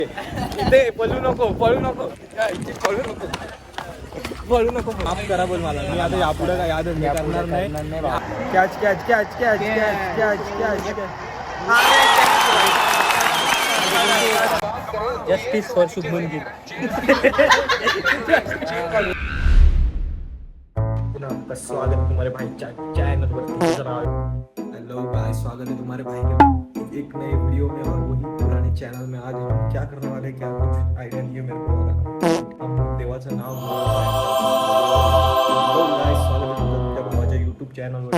इथे पळू नको पळू नको पळू नको पळू नको. माफ करा बोल मला. मी आता यापुढे काय याद करणार नाही. Catch catch catch catch catch catch catch. Justice for Shubman gill. आपका स्वागत है तुम्हारे भाई चैनल पर. हेलो भाई, स्वागत है तुम्हारे भाई के एक नए वीडियो में और वही पुराने चैनल में. आज हम क्या करने वाले हैं, क्या कुछ आइडिया नहीं है मेरे को. हम देवाचं नाव स्वागत है तुमच्या भावाच्या यूट्यूब चॅनलवर.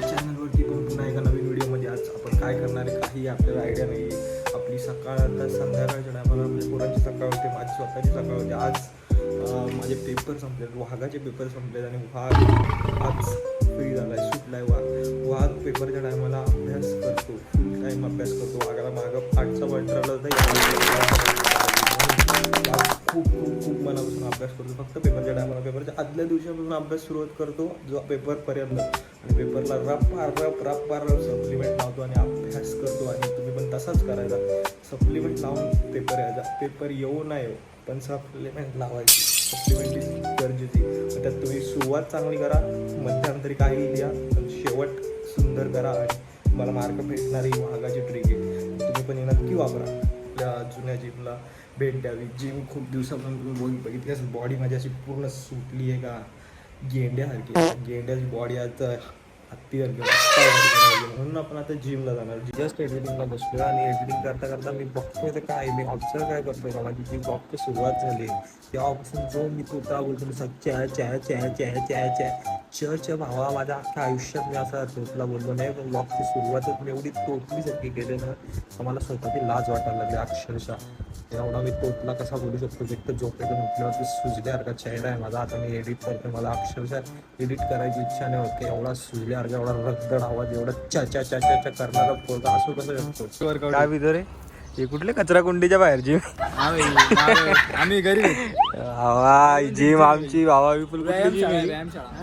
चॅनलवरती पण पुन्हा एका नवीन व्हिडिओमध्ये आज आपण काय करणार आहे काही आपल्याला आयडिया नाही. आपली सकाळ आता संध्याकाळच्या टायमाला आपल्या पोरांची सकाळ होते, माझी स्वतःची सकाळ होते. आज माझे पेपर संपलेत, वाघाचे पेपर संपलेत आणि वाघ आज फ्री झालाय, सुटलाय. वाघ पेपरच्या टायमाला अभ्यास करतो, फुल टाईम अभ्यास करतो. वाघाला मागं 8चा पॉईंट राहिला होता. खूप खूप खूप मनापासून अभ्यास करतो. फक्त पेपरच्या टायमाला, पेपरच्या आदल्या दिवसापासून अभ्यास सुरुवात करतो जो पेपरपर्यंत. आणि पेपरला रप सप्लिमेंट लावतो आणि अभ्यास करतो. आणि तुम्ही पण तसाच करायचा, सप्लिमेंट लावून पेपर यायचा. पेपर येऊ नाही येऊ पण सप्लिमेंट लावायची. सप्लिमेंट इज गरजेची. त्यात तुम्ही सुरुवात चांगली करा, मध्यंतरी काही लिहा, पण शेवट सुंदर करा. आणि मला मार्क भेटणारी वाघाची ट्रिक आहे, तुम्ही पण नक्की वापरा. आपल्या जुन्या जिमला भेट द्यावी. जिम खूप दिवसापासून तुम्ही बघितली असेल, बॉडी माझी अशी पूर्ण सुटली आहे का गेंड्यासारखी. गेंड्याची बॉडी आता हत्तीसारखी. म्हणून आपण आता जिमला जाणार. जस्ट एडिटिंगला बसलो आणि एडिटिंग करता करता मी बघतोय तर काय, मी ऑब्झर्व काय करतोय का माझी जी ब्लॉगची सुरुवात झाली तेव्हापासून जो मी तोता बोलतो चॅ भावा, माझ्या अख्ख्या आयुष्यात मी असा तोतला बोललो नाही. पण ब्लॉगची सुरुवातच मी एवढी तोतलीसारखी केली ना, मला स्वतःची लाज वाटायला लागली अक्षरशः. एवढा मी तोतला कसा बोलू शकतो. एक तर झोपेतून उठल्यावरती सुजल्यासारखा चेहरा आहे माझा. आता मी एडिट करतो, मला अक्षरशः एडिट करायची इच्छा नाही होत. एवढा सुजल्यासारखा, एवढा रगदड आवाज, एवढा चा करणारा पोरगा असं कसं शकतो. काय विधो रे, हे कुठले कचरा कुंडीच्या बाहेर जिम. आम्ही घरी हवा जिम आमची भावा विपुल.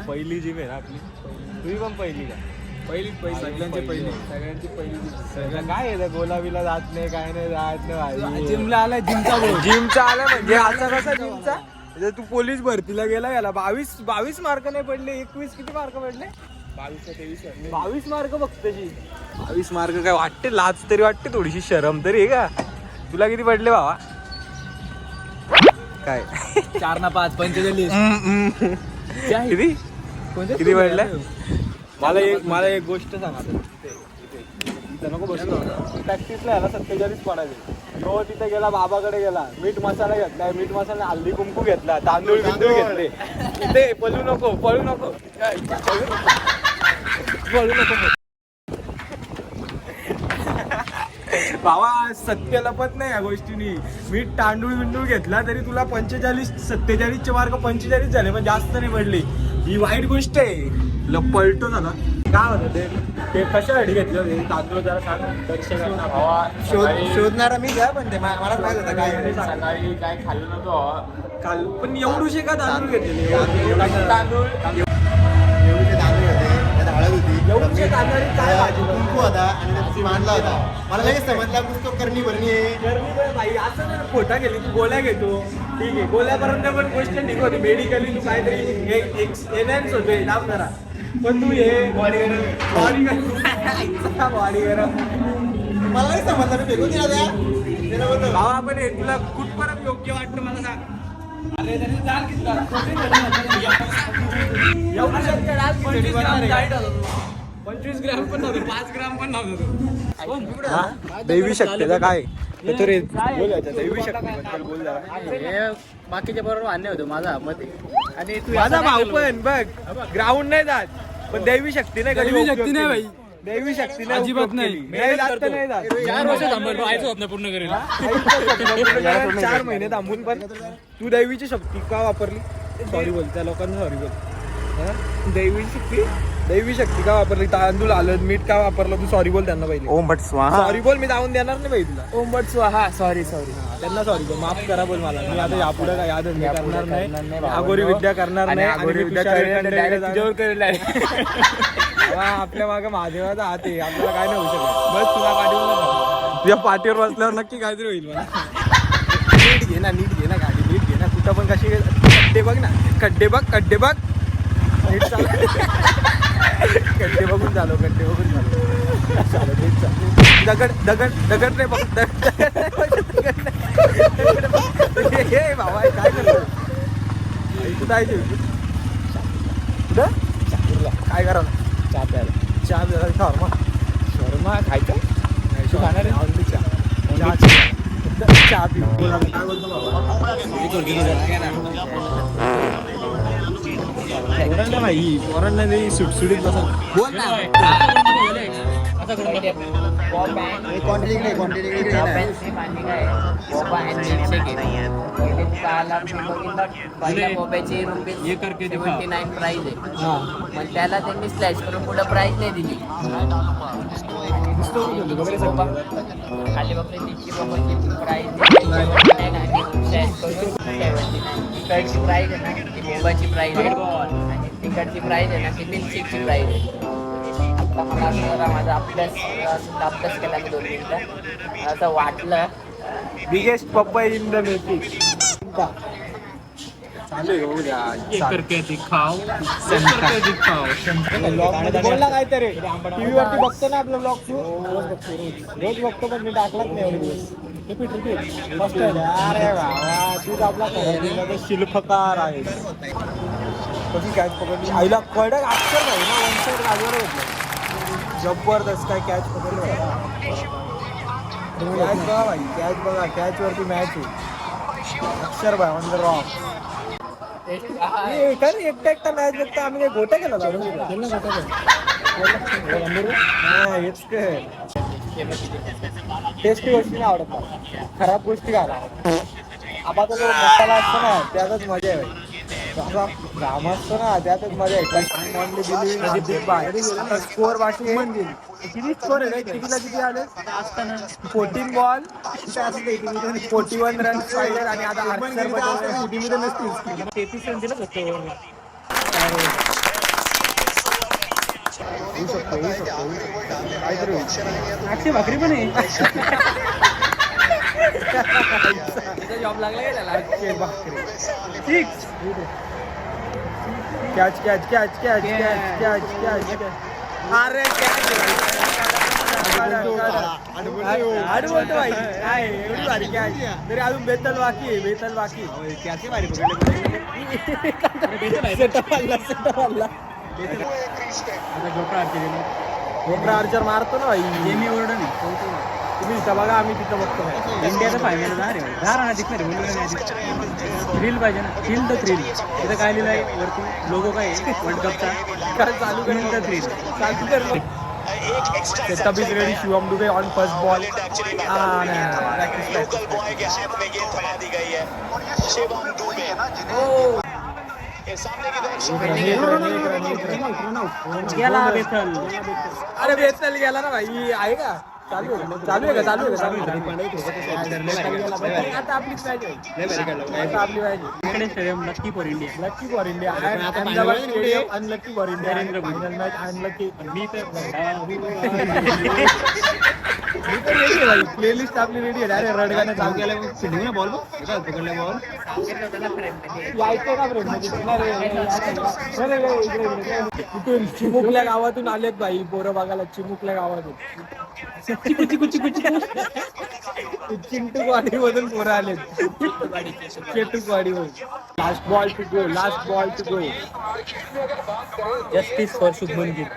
पहिली जिम आहे ना आपली. तुम्ही पण पहिली का? सगळ्यांची पहिली. काय आहे गोलाबीला जात नाही, काय नाही जात नाही. जिमला आलाय, जिमचा आलाय म्हणजे असा कसा जिमचा. तू पोलीस भरतीला गेला, याला 22 मार्क नाही पडले. 21 किती मार्क पडले? 22 मार्क फक्त. 22 मार्क काय वाटते, लाज तरी वाटते, थोडीशी शरम तरी आहे का? तुला किती पडले भावा? काय 4 ना 5 45. किती पडलं? मला एक गोष्ट सांगा. नको बसलो, प्रॅक्टिसला याला 47 पडायचे. तो तिथे गेला, बाबाकडे गेला, मीठ मसाला घेतलाय, मीठ मसाला हल्दी कुंकू घेतला, तांदूळ बिंदूळ घेतले. इथे पळू नको पळू नको पळू नको. बाबा सत्य लपत नाही या गोष्टीनी. मीठ तांदूळ बिंदूळ घेतला तरी तुला 47 मार्क 45 झाले, पण जास्त नाही पडले. ही वाईट गोष्ट आहे. पलटो झाला. काय होतं ते कशासाठी घेतलं होते तांदूळ? जरा सांग दर्शकांना. भावा शोधणारा मी काय, पण ते मला माहित होतं काय. सकाळी काय खाल्लं नव्हतं काल, पण एवढूशे का तांदूळ घेतलेले? तांदूळ एवढूशे तांदूळ काय भाजी कुंकू होता आणि मांडला होता. मला लगेच समजला तो करणी भरणी आहे. भाई असं ना, खोटा गेली तू गोळ्या घेतो, ठीक आहे, गोळ्यापर्यंत पण गोष्ट ठीक होती. मेडिकली तू काहीतरी एनहॅन्स होतोय, दाब करा. पण तू हे बॉडी गरम मला नाही समजला, मी फेकून दिला त्या. भावा, पण हे तुला कुठपर्यंत योग्य वाटतं मला सांग. अरे त्यांनी दाल घेतला. 25 ग्रॅम पण नव्हतं, 5 ग्रॅम पण नव्हतं. दैवी शक्तीचा काय दैवी शक्ती बोल जरा. बाकीच्या बरोबर आणले होते माझा मत आहे. आणि तू माझा भाऊ पण बघ ग्राउंड नाही जात, पण दैवी शक्ती नाही. दैवी शक्ती नाही भाई, दैवी शक्ती नाही, अजिबात नाही. नाही जात तर नाही जात. 4 वर्ष थांबलो, आईचं स्वप्न पूर्ण करेल. 4 महिने थांबून पण तू दैवीची शक्ती का वापरली? सॉरी बोल त्या लोकांना, सॉरी बोल. दैवी शक्ती का वापरली? तांदूळ आलं, मीठ का वापरलं? तू सॉरी बोल त्यांना पहिले. ओम भट स्वाहा. सॉरी बोल, मी जाऊन देणार नाही पाहिजे तुला. ओम भट स्वाहा. सॉरी त्यांना सॉरी बोल, माफ करा बोल मला. मी आता यापुढे काय याद करणार नाही, अगोरी विद्या करणार नाही. आपल्या मागे महादेवाचा हात आहे, आपल्याला काय नाही होऊ शकत. बस तुला पाठीवर तुझ्या पाठीवर बसल्यावर नक्की काहीतरी होईल मला. नीट घे ना गाडी, नीट घे ना. कुठं पण कशी खड्डे बघ ना, खड्डे बघ नीट चालव. खड्डे बघून चालव चालव नीट चालव. दगड नाही बघ, हे बाबा काय करतो कुठं आहे ते? कुठं काय करा चहा प्यायला शर्मा खायचं नाही, तू खाणार आहे? ऑनली चहा पिऊ. पोरांना भाई पोरांना नाही सुटसुटीत बसा. बोल ना. ये करके 79 प्राइस आहे. मग त्याला त्यांनी स्लॅश करून पुढे प्राइस नाही दिली. खाली बघले तिची प्राइस स्लॅश करून 79 प्राइस आहे ना, ती मोबाईलची प्राइस आहे आणि तिकडची प्राइस आहे ना, ती मिल्कशेकची प्राइस आहे. आता मला असं जरा माझा अभ्यास केला मी 2 मिनिटं. असं वाटलं बिगेस्ट पप्पा इन द मेकिंग. चालू आहे करके दिखाओ. बोलला काहीतरी टीव्ही वरती बघतो ना आपलं ब्लॉग. तू रोज बघतो पण मी टाकलाच नाही एवढे दिवस. रिपीट मस्त आहे. अरे बाबा तूच आपला खरं शिल्पकार आहे. कशी कॅच पकडली आईला कडक अक्षर नाही ना, वन साईड लागवर होतं. जबरदस्त काय कॅच पकडली. कॅच बघा भाई, कॅच बघा, कॅच वरती मॅच आहे. अक्षर भाई ऑन द रॉक. एकटा मॅच बघता आम्ही काही गोट्या केला हेच टेस्टी गोष्टी नाही आवडत मला. खराब गोष्टी घाला. आबाचा जो मसाला असतो ना त्यातच मजा आहे. असा ड्रामा असतो ना त्यातच मजा आहे. स्कोअर बाकी किती स्कोर आहे? किती आले? 14 बॉल 41 रन पाहिजे आणि आता 33 रन दिलं होतं. काहीतरी भाकरी पण आहे. जॉब लागला का त्याला? कॅच अरे आड बोलतो भाई. काय एवढी भारी कॅच तरी अजून बेतल बाकी कॅच भारी गोपरा आर्चर मारतो ना भाई. मी ओरडो नाही. तुम्ही तिथं बघा, आम्ही तिथं बघतो. इंडियाचं फायनल थ्रिल पाहिजे ना. Thrill the thrill. तिथं काय लिहिलं आहे वरती लोगो काय वर्ल्ड कपचा? काय चालू करेल द थ्रिल चालू कर. Setup is ready. Shivam Dubey on first ball. गेला बेतल. अरे बेतल गेला ना भाई. आहे का? चालू आहे का? आता आपली stadium lucky for India. Unlucky for India. Unlucky. Me playlist आपली रेडी आहे. अरे रडगाने चालू केलं. बॉल पकडला बॉल यायचं का कुठून? चिमुकल्या गावातून आलेत भाई पोरं बघायला. चिमुकल्या गावातून चिंटू वाडी मधून पोरं आलेत. चेटूकवाडी मधून. Last ball to go. Justice for Shubman Gill.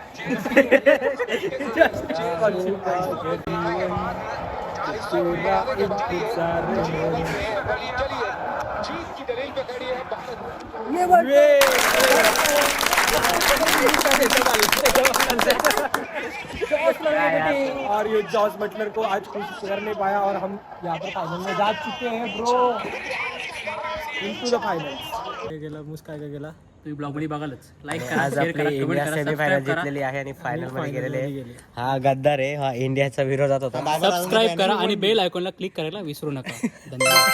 और ये जॉस बटलर को आज खुश कर नहीं पाया और हम यहाँ पर फाइनल में जा चुके हैं ब्रो. इनटू द फायनल गेला. मुस्काय का गेला. तुम्ही ब्लॉग मध्ये बघालच. लाईक करा, आज शेअर आपली करा, इंडिया कमेंट करा, सेमीफायनल सबस्क्राईब करा. जिंकलेली आहे आणि फायनल मध्ये गेलेले आहे. गेले. हा गद्दार आहे. हा इंडियाचा विरोधात होता. सबस्क्राईब करा आणि बेल आयकॉनला क्लिक करायला विसरू नका. धन्यवाद.